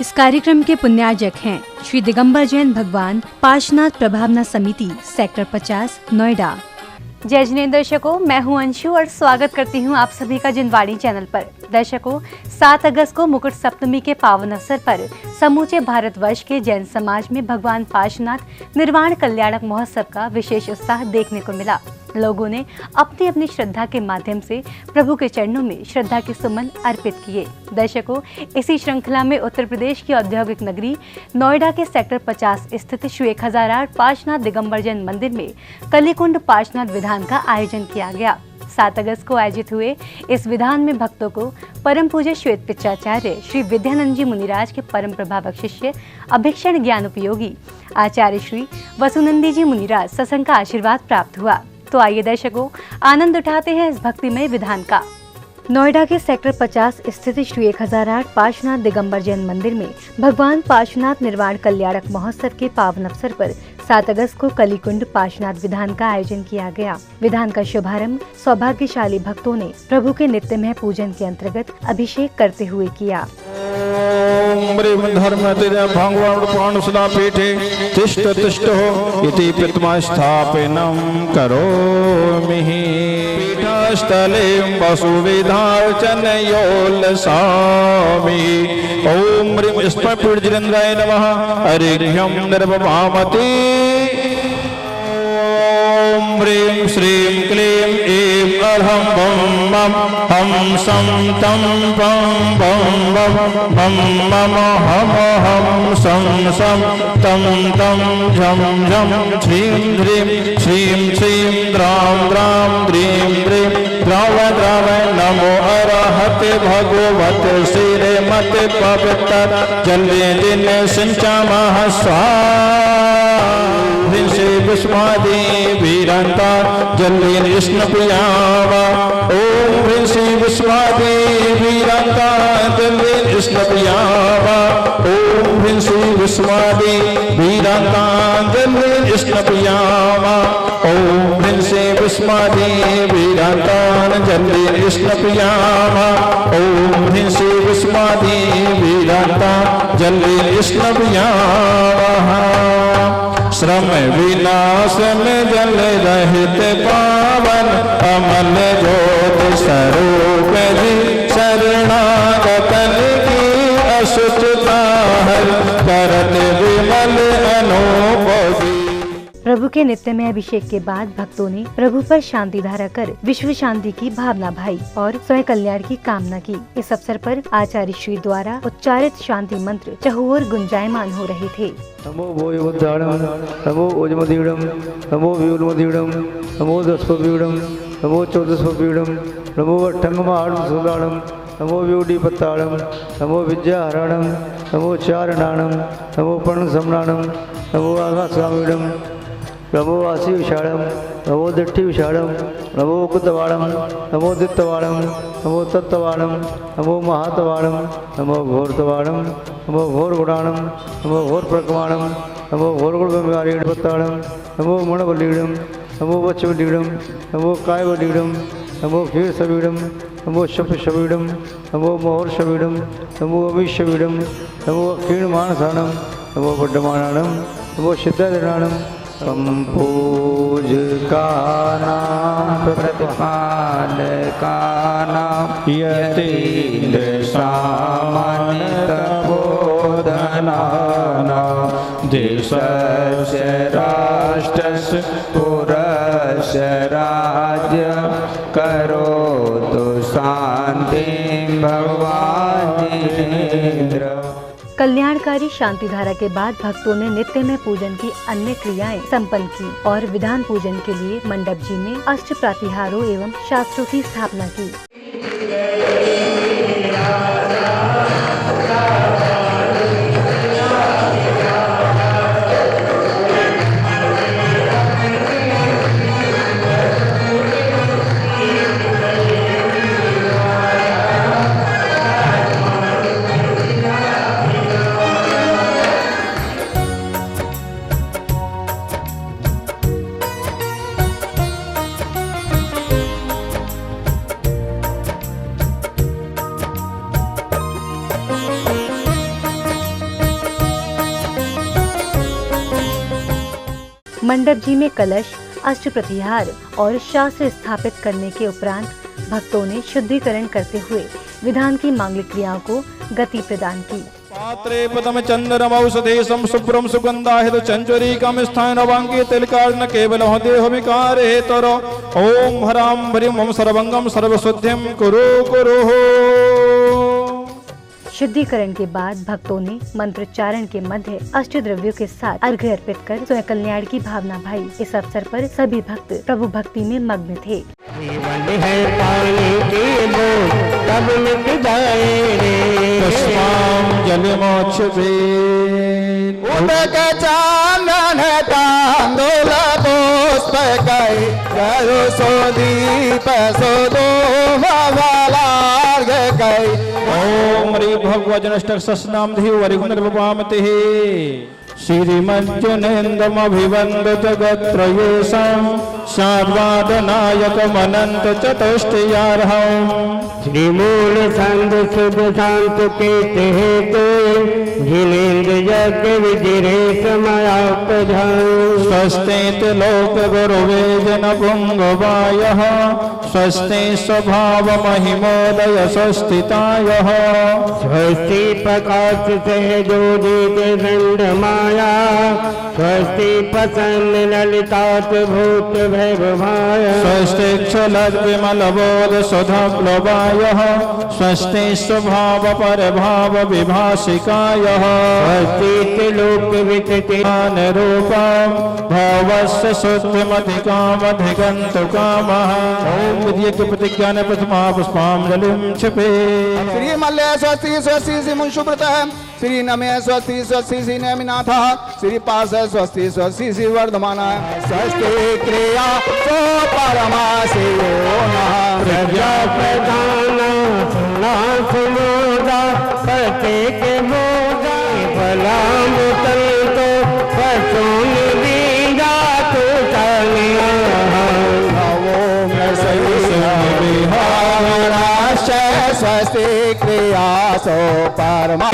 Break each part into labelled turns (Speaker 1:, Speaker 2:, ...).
Speaker 1: इस कार्यक्रम के पुण्यार्जक हैं श्री दिगंबर जैन भगवान पार्श्वनाथ प्रभावना समिति, सेक्टर 50, नोएडा। जय जिनेंद्र दर्शकों, मैं हूं अंशु और स्वागत करती हूं आप सभी का जिनवाणी चैनल पर। दर्शकों, 7 अगस्त को मुकुट सप्तमी के पावन अवसर पर समूचे भारतवर्ष के जैन समाज में भगवान पार्श्वनाथ निर्वाण कल्याणक महोत्सव का विशेष उत्साह देखने को मिला। लोगों ने अपनी अपनी श्रद्धा के माध्यम से प्रभु के चरणों में श्रद्धा के सुमन अर्पित किए। दर्शकों, इसी श्रृंखला में उत्तर प्रदेश की औद्योगिक नगरी नोएडा के सेक्टर 50 स्थित श्री 1008 पार्श्वनाथ दिगंबर जैन मंदिर में कलिकुंड पार्श्वनाथ विधान का आयोजन किया गया। 7 अगस्त को आयोजित हुए इस विधान में भक्तों को परम पूज्य श्वेत पिचाचार्य श्री विद्यानंद जी मुनिराज के परम प्रभावक शिष्य अभिक्षण ज्ञान उपयोगी आचार्य श्री वसुनंदी जी मुनिराज सत्संग का आशीर्वाद प्राप्त हुआ। तो आइए दर्शकों, आनंद उठाते हैं इस भक्तिमय विधान का। नोएडा के सेक्टर 50 स्थित श्री 1008 पार्श्वनाथ दिगंबर जैन मंदिर में भगवान पार्श्वनाथ निर्वाण कल्याणक महोत्सव के पावन अवसर पर 7 अगस्त को कलिकुंड पार्श्वनाथ विधान का आयोजन किया गया। विधान का शुभारंभ सौभाग्यशाली भक्तों ने प्रभु के नित्यमय पूजन के अंतर्गत अभिषेक करते हुए किया।
Speaker 2: तिष्ठ तिष्ठ हो इति पितमा स्थापनम करोमि पीठस्थले वसुविधार्चन योल्लसामि। ओम ह्रीं स्फटिकजिनेन्द्राय नमः। अर्घ्यं निर्वभामति। ओम ह्रीं श्रीं क्लीं ऐं अर्हं बं मं हं सं तं पं बं बं मं मम हम हं सं सं तं तं झं झं श्रीं ह्रीं श्रीं श्रीं द्रां द्रां द्रीं द्रीं द्राव द्राव नमो अरहते भगवते श्रीमते पवित्र जले दिन सिंचामः स्वाहा। श्री विस्मादि वीरंता जल्दी कृष्ण प्रियावा। ओम श्री विस्मादि वीरंता जल्दी कृष्ण प्रियावा। ओम श्री विस्मादि वीरंता जल्दी कृष्ण प्रियावा। ओम श्री विस्मादि वीरंता जल्दी कृष्ण प्रियावा। ओम श्री विस्मादि वीरंता जल्दी कृष्ण प्रियावा। श्रम विनाश में जल रहित पावन अमल ज्योति स्वरूप जी शरणागतन की अशुचता हर करत विमल अनूप।
Speaker 1: प्रभु के नित्यमय अभिषेक के बाद भक्तों ने प्रभु पर शांति धारा कर विश्व शांति की भावना भाई और स्वयं कल्याण की कामना की। इस अवसर पर आचार्य श्री द्वारा उच्चारित शांति मंत्र चहुओर गुंजायमान हो रहे थे।
Speaker 3: नमो भोजमुद्धारणम, नमो ओजमदीडम, नमो व्यूलमदीडम, नमो दस्पवीडम, नमो चौदस्पवीडम, नमो अट्ठंगमार्धसुदाणम, नमो व्यूडीपत्ताणम, नमो विद्याहरणम, नमो चारणाणम, नमो पर्णसमनाणम, नमो आघातसामीडम, नमो वासी विशालम, नमो दिट्ठी विशालम, नमो कुतवाणम, नमो दित्तवाणम, नमो तत्तवाणम, नमो महातवाणम, नमो घोरतवाणम, नमो घोर गुणाणम, नमो घोर प्रकमाणम, नमो घोर गुणगारीणपत्ताणम, नमो मणबलीडम, नमो वचबलीडम, नमो कायबलीडम, नमो क्षीर सबीडम, नमो शप शबीडम, नमो मोहर शबीडम, नमो अभिशबीडम, नमो क्षीणमानसाणम, नमो पड्डमाणाणम, नमो सिद्धादिनाणम। संपूज का नाम प्रतिपाल का नाम यतीन्द्र सामान्य तपोधना नाम देशस्य राष्ट्रस्य पुरस्य राज्य करोतु शांति भगवान जिनेन्द्र।
Speaker 1: कल्याणकारी शांति धारा के बाद भक्तों ने नित्य में पूजन की अन्य क्रियाएं संपन्न की और विधान पूजन के लिए मंडप जी में अष्ट प्रातिहारों एवं शास्त्रों की स्थापना की। मंडप जी में कलश, अष्ट प्रतिहार और शास्त्र स्थापित करने के उपरांत भक्तों ने शुद्धिकरण करते हुए विधान की मांगलिक क्रियाओं को गति प्रदान की।
Speaker 2: पात्रे पदम चंद्रम औषधेशम शुभ्रम सुगंधाहित चंचुरीकम स्थान नवांगे तिलकार्ण केवल देह विकार हेतर ओम हराम हरिम ओम सर्वंगम सर्वशुद्धिम कुरु कुरु।
Speaker 1: शुद्धिकरण के बाद भक्तों ने मंत्रोच्चारण के मध्य अष्ट द्रव्यों के साथ अर्घ्य अर्पित कर स्वयं कल्याण की भावना भाई। इस अवसर पर सभी भक्त प्रभु भक्ति में मग्न थे।
Speaker 4: जीवन है पानी की बूंद कब मिट जाए रे
Speaker 2: पुष्पां जलमोक्षवे
Speaker 4: उदक चांदन तांदूल पुष्प कई करो सो दीप सो दो भवालार्घ कई
Speaker 2: ओम ह्री भगवजनष्टक सस्नाम धियो वरिगुणर्वपामते श्रीमज्जनेन्द्रमभिवन्दित गत्रयेषां शाद्वादनायकमनन्त चतुष्टयार्हम्
Speaker 4: श्रीमूल संत शुभ शांत कीर्ति हेतु जिनेन्द्र यज्ञ विजिरे समयापधान
Speaker 2: स्वस्ति लोक गुरुवे जन पुंगवायः स्वस्ति स्वभाव महिमोदय स्वस्तितायः
Speaker 4: स्वस्ति प्रकाश से जोदित दंडमाया स्वस्ति प्रसन्न ललितात भूत भैभवाय
Speaker 2: स्वस्ति क्षलद्विमलबोध सुधाप्लवायः स्वस्ति स्वभाव परभाव विभाषिकायः
Speaker 4: स्वस्ति त्रिलोक विचित्रान
Speaker 2: रूपं भवस्य शुद्धिमधिकामधिगन्तुकामः ओम विद्येति प्रतिज्ञान प्रथमा पुष्पांजलिं क्षिपे
Speaker 5: श्री मल्ले स्वस्ति स्वस्ति श्री मुंशुव्रत श्री नमे स्वस्ति स्वस्ति श्री नमिनाथ श्री पास स्वस्ति स्वस्ति श्री वर्धमान स्वस्ति क्रिया सो परमा शिवो
Speaker 4: प्रजा प्रधान नाथ मोदा प्रत्येक मोदा फलामुतल तो पशुन बीजा तो चलिया
Speaker 5: स्वस्ति क्रिया सो परमा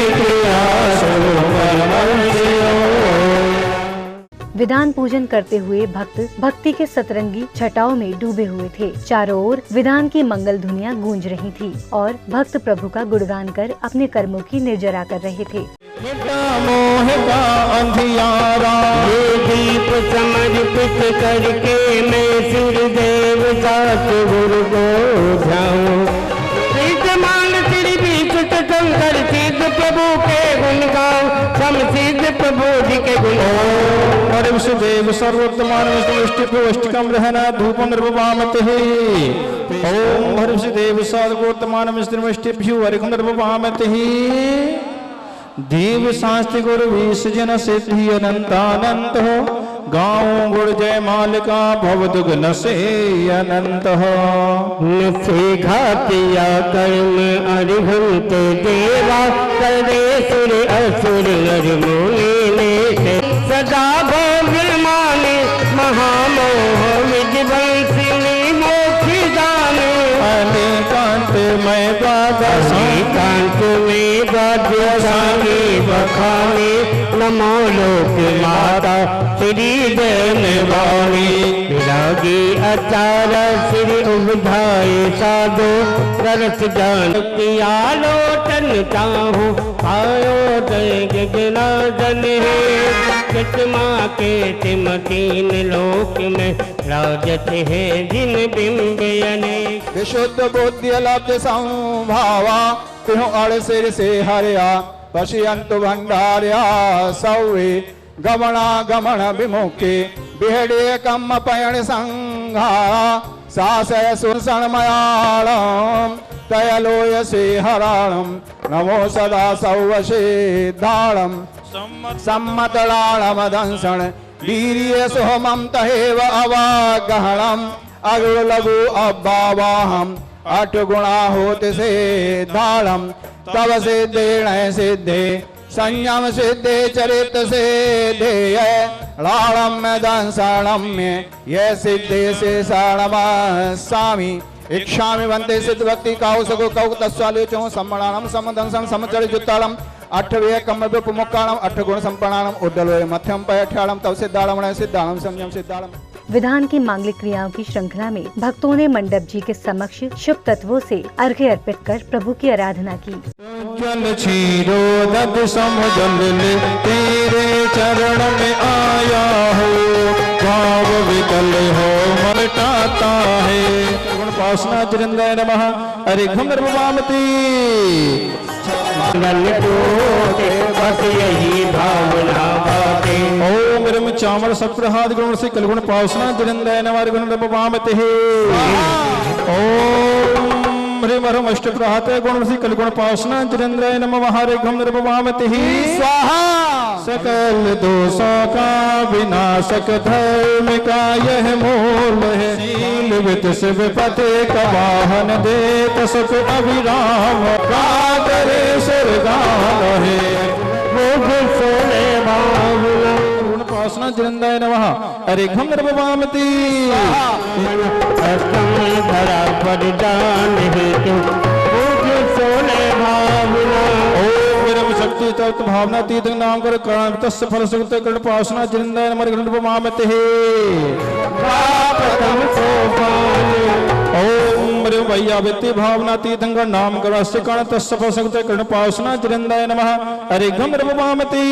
Speaker 1: विधान पूजन करते हुए भक्त भक्ति के सतरंगी छटाओं में डूबे हुए थे। चारों ओर विधान की मंगल धुनियां गूंज रही थी और भक्त प्रभु का गुणगान कर अपने कर्मों की निर्जरा कर रहे थे।
Speaker 2: मोह का अंधियारा
Speaker 4: ये दीप समर्पित करके मैं सिर देव सात गुरु को जाऊं मान श्री विष्ट शंकर सिद्ध प्रभु के गुण गाऊं सम सिद्ध प्रभु जी के गुण
Speaker 2: और विष्णुदेव सर्वोत्तमान विष्णुष्टिकम रहना धूप निर्वपामते ओम हर विष्णुदेव सर्वोत्तमान विष्णुष्टिभ्यो हरिकुंदर्वपामते देव शास्त्र गुरु विष जन सिद्धि अनंतानंत गाँव गुण जय मालिका भवदुग नसे अनंत
Speaker 4: नसे घातिया कर्म अरिहंत देवा करे सुर असुर अरमुनि नेत सदा भोग माने महामोह विजवंशिनी मोक्षी दाने
Speaker 2: अनेकांत मैं
Speaker 4: कांत में बाद्यसानी बखाने नमो लोक माता श्री जनवाणी विरागी आचार श्री उबधाए साधो रस जान किया लोटन चाहूं आयो दय गगनादन है कितमा के तिम तीन लोक में राजत है जिन बिंब अनेक
Speaker 5: विशुद्ध बुद्धि लब्ध संभावा तिहु अड़ सिर से हरिया पश्यंतु भंडार्या सौरे गमना गमन विमुखे बिहड़े कम पयण संघारा सासय सुरसण मयालम तयलोय से हराणम नमो सदा सौवशेद्धाणम सम्मतलाणम दंसण वीर्य सोमम तहेव अवागहणम अगु लघु अब्बावाहम अठ गुणा होत से धाड़म तव सिद्धेण सिद्धे संयम सिद्धे चरित से धेय लाड़म दंसणम ये सिद्धे से सामी इक्षामि वंदे सिद्ध भक्ति काउ सगो कौ तस्वालोचो सम्मणानम समदंसं समचरि जुत्तालम अठवे कम्मद्रुप मुक्काणम अठ गुण संपन्नाणम उड्डलोय मध्यम पैठ्याणम तव सिद्धाणम सिद्धाणम संयम सिद्धाणम।
Speaker 1: विधान की मांगलिक क्रियाओं की श्रृंखला में भक्तों ने मंडप जी के समक्ष शुभ तत्वों से अर्घ्य अर्पित कर प्रभु की आराधना की।
Speaker 2: जल छीरो दद समझल ले तेरे चरण में आया हो, भाव विकल हो मलटाता है। गुण पासना जरिंद्राय नमः। हरि घम नर्मवामती
Speaker 4: बस यही भावना बातें।
Speaker 2: ओम रम चामर सप्रहाद गुण से कलगुण पासना जरिंद्राय नमः। हरि घम नर्मवामती ओम ह्रीम हरम अष्ट प्रहाते गुण से कलगुण पासना जरिंद्राय नमः। हरि घम नर्मवामती स्वाहा। सकल दोषों का विनाशक धर्म का यह मूल है, शील वित शिव पते का वाहन देत सुख अभिराम का करे सरगान है। गुण पासना जरिंद्राय नमः। हरि घम नर्मवामती
Speaker 4: धरा पर जान
Speaker 2: शक्ति तत्व भावना तीत नाम कर कर्ण तस्य फल सुगत कर्ण पासना जरिंद्राय नमः। घृण उपमामते ओम रे भैया व्यक्ति भावना तीर्थंकर नाम कर अस्य कर्ण तस्य फल सुगत कर्ण पासना जरिंद्राय नमः। हरि घम उपमामते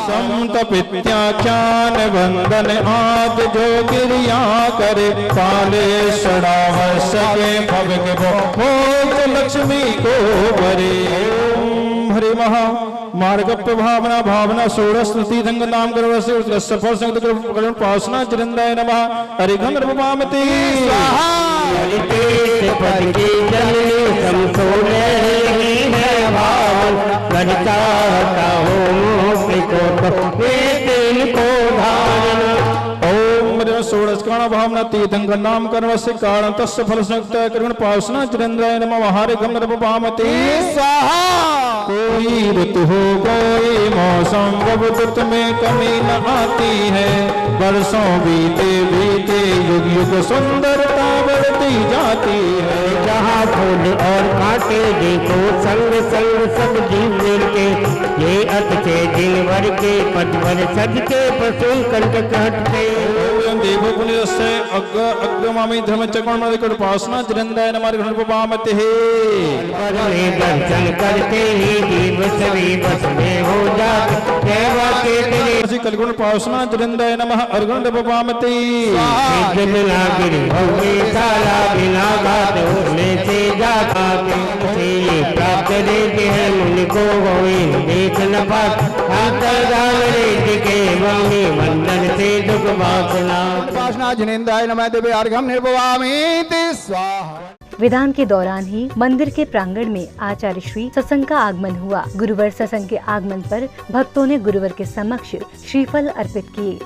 Speaker 2: संतपित्याख्यान वंदन आद जो क्रिया करे, काले सड़ाव सके भव के भोग लक्ष्मी को भरे। हरे महा मार्ग भावना भावना षोड़श तीर्थंग नाम करो सफल संगत करुण पासना जरिंद्राय नमः। हरि घम नर्मवामती षोड़श कारण भावना तीर्थंग नाम करो से कारण तस्य फल संगत करुण पासना जरिंद्राय नमः। हरि घम नर्मवामती स्वाहा। कोई ऋतु हो कोई मौसम प्रभुत्व में कमी न आती है, वर्षों बीते बीते युग युग सुंदरता बढ़ती जाती है।
Speaker 4: जहाँ फूल और कांटे देखो संग संग सब जीव मिलके, ये अच्छे दिन भर के पटवर सज के पशु कंटक हटते।
Speaker 2: देवो पुण्यस्य अग्रमामि धर्मचक्र मणिकर पासना जरिंद्राय नमः। घृण उपमामते
Speaker 4: दर्शन करते ही जीव सभी बस में हो जाते।
Speaker 2: कलगुण पासना जरिंद्राय नमः। अर्घण उपमामते
Speaker 4: सारा बिना बात होने से जाता प्राप्त देते हैं मुनि को देख न पात के वंदन से दुख वासना।
Speaker 5: पासना जरिंद्राय नमः। दिव्य अर्घम निर्भवामीति स्वाहा।
Speaker 1: विधान के दौरान ही मंदिर के प्रांगण में आचार्य श्री सत्संग का आगमन हुआ। गुरुवर सत्संग के आगमन पर भक्तों ने गुरुवर के समक्ष श्रीफल अर्पित किए।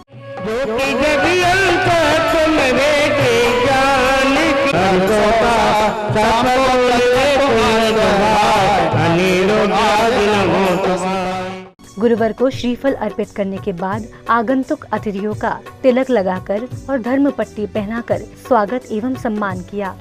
Speaker 1: गुरुवर को श्रीफल अर्पित करने के बाद आगंतुक अतिथियों का तिलक लगाकर और धर्म पट्टी पहनाकर स्वागत एवं सम्मान किया।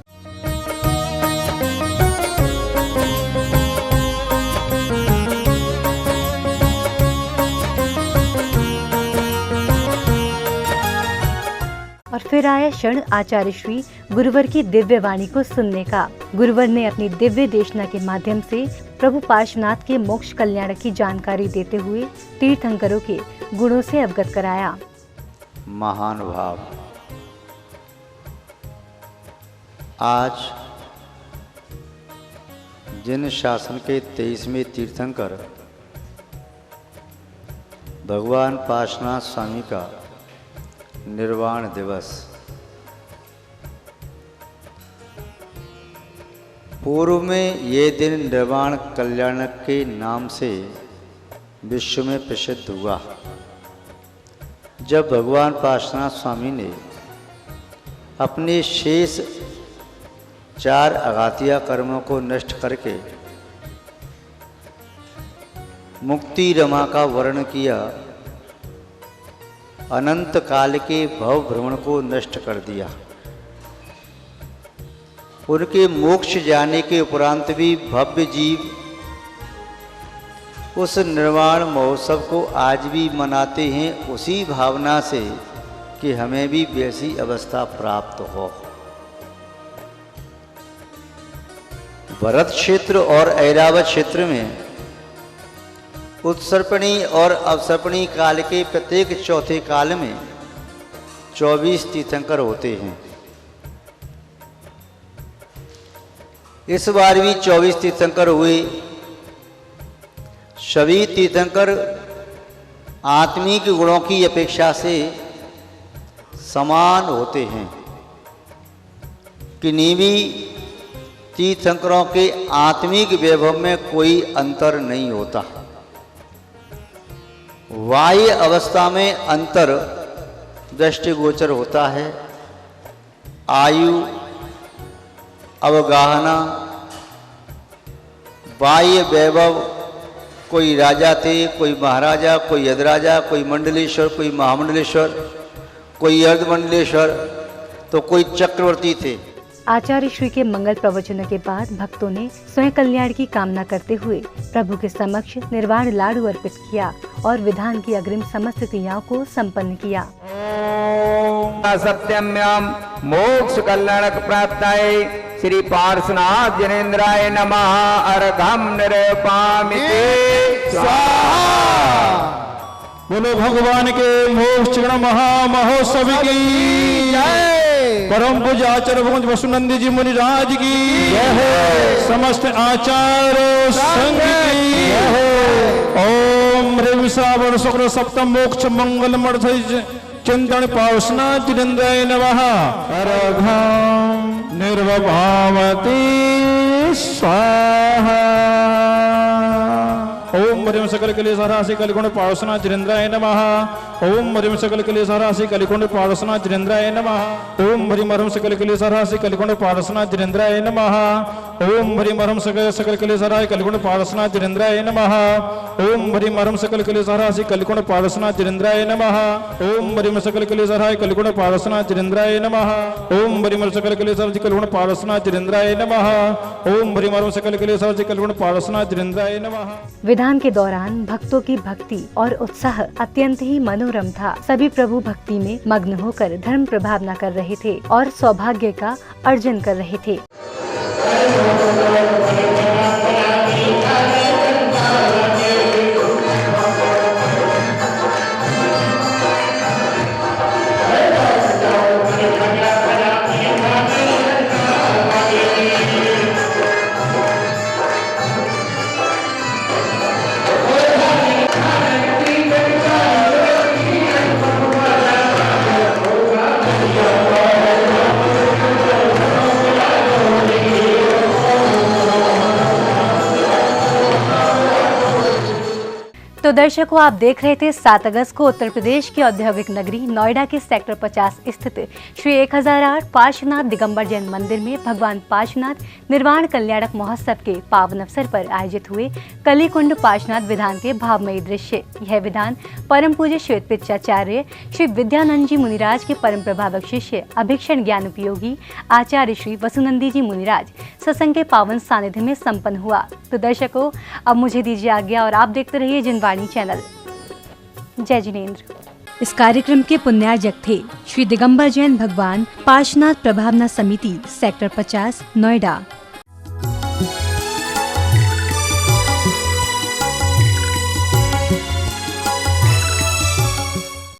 Speaker 1: और फिर आया क्षण आचार्य श्री गुरुवर की दिव्य वाणी को सुनने का। गुरुवर ने अपनी दिव्य देशना के माध्यम से प्रभु पार्श्वनाथ के मोक्ष कल्याण की जानकारी देते हुए तीर्थंकरों के गुणों से अवगत कराया।
Speaker 3: महान भाव, आज जिन शासन के 23वें तीर्थंकर भगवान पार्श्वनाथ स्वामी का निर्वाण दिवस, पूर्व में ये दिन निर्वाण कल्याणक के नाम से विश्व में प्रसिद्ध हुआ। जब भगवान पार्श्वनाथ स्वामी ने अपने शेष 4 अघातिया कर्मों को नष्ट करके मुक्ति रमा का वर्णन किया, अनंत काल के भव भ्रमण को नष्ट कर दिया। उनके मोक्ष जाने के उपरांत भी भव्य जीव उस निर्वाण महोत्सव को आज भी मनाते हैं उसी भावना से कि हमें भी वैसी अवस्था प्राप्त हो। भरत क्षेत्र और ऐरावत क्षेत्र में उत्सर्पणी और अवसर्पणी काल के प्रत्येक चौथे काल में 24 तीर्थंकर होते हैं। इस बार भी 24 तीर्थंकर हुए। सभी तीर्थंकर आत्मिक गुणों की अपेक्षा से समान होते हैं। किन्हीं भी तीर्थंकरों के आत्मिक वैभव में कोई अंतर नहीं होता। बाह्य अवस्था में अंतर दृष्टिगोचर होता है। आयु, अवगाहना, बाह्य वैभव, कोई राजा थे, कोई महाराजा, कोई यदराजा, कोई मंडलेश्वर, कोई महामंडलेश्वर, कोई अर्धमंडलेश्वर, तो कोई चक्रवर्ती थे।
Speaker 1: आचार्य श्री के मंगल प्रवचनों के बाद भक्तों ने स्वयं कल्याण की कामना करते हुए प्रभु के समक्ष निर्वाण लाडू अर्पित किया और विधान की अग्रिम समस्त क्रियाओं को संपन्न किया।
Speaker 4: सत्यम्यम मोक्ष कल्याणक प्राप्ताय श्री पार्श्वनाथ जनेन्द्राय नमः। अर्घम निरूपामि स्वाहा।
Speaker 2: बोलो भगवान के मोक्ष महामहोत्सव की जय। परम पूज्य आचार्य भगवंत वसुनंदी जी मुनिराज की जय। समस्त आचार्य संघ की जय। ओम ह्रीं श्रावण शुक्ल सप्तम मोक्ष मंगल मर्थ चिंतन पावसना जिनेन्द्राय नमः। अर्घम निर्वभावती स्वाहा। ओम ह्रीं सकल कलेशहरासि कलिगुण पावसना जिनेन्द्राय नमः। ओम ह्रीं सकल कलेशहरासि कलिगुण पावसना जिनेन्द्राय नमः। ओम ह्रीं सकल कलेशहरासि कलिगुण पावसना जिनेन्द्राय नमः। ओम ह्रीं सकल कलेशहरासि कलिगुण पावसना जिनेन्द्राय नमः। ओम ह्रीं सकल कलेशहरासि कलिगुण पावसना जिनेन्द्राय नमः। ओम ह्रीं सकल कलेशहरासि कलिगुण पावसना जिनेन्द्राय नमः। ओम ह्रीं सकल कलेशहरासि कलिगुण पावसना जिनेन्द्राय नमः। ओम ह्रीं सकल कलेशहरासि कलिगुण पावसना जिनेन्द्राय नमः।
Speaker 1: विधान के दौरान भक्तों की भक्ति और उत्साह अत्यंत ही मनोरम था। सभी प्रभु भक्ति में मग्न होकर धर्म प्रभावना कर रहे थे और सौभाग्य का अर्जन कर रहे थे। तो दर्शकों, आप देख रहे थे 7 अगस्त को उत्तर प्रदेश की औद्योगिक नगरी नोएडा के सेक्टर 50 स्थित श्री 1008 पार्श्वनाथ दिगंबर जैन मंदिर में भगवान पार्श्वनाथ निर्वाण कल्याणक महोत्सव के पावन अवसर पर आयोजित हुए कलिकुंड पार्श्वनाथ विधान के भावमयी दृश्य। यह विधान परम पूज्य श्वेत पिचाचार्य श्री विद्यानंद जी मुनिराज के परम प्रभावक शिष्य अभिक्षण ज्ञान उपयोगी आचार्य श्री वसुनंदी जी मुनिराज सत्संग के पावन सानिध्य में संपन्न हुआ। तो दर्शकों, अब मुझे दीजिए आज्ञा और आप देखते रहिए जिनवाणी चैनल। जय जिनेन्द्र। इस कार्यक्रम के पुण्यार्जक थे श्री दिगंबर जैन भगवान पार्श्वनाथ प्रभावना समिति सेक्टर 50 नोएडा।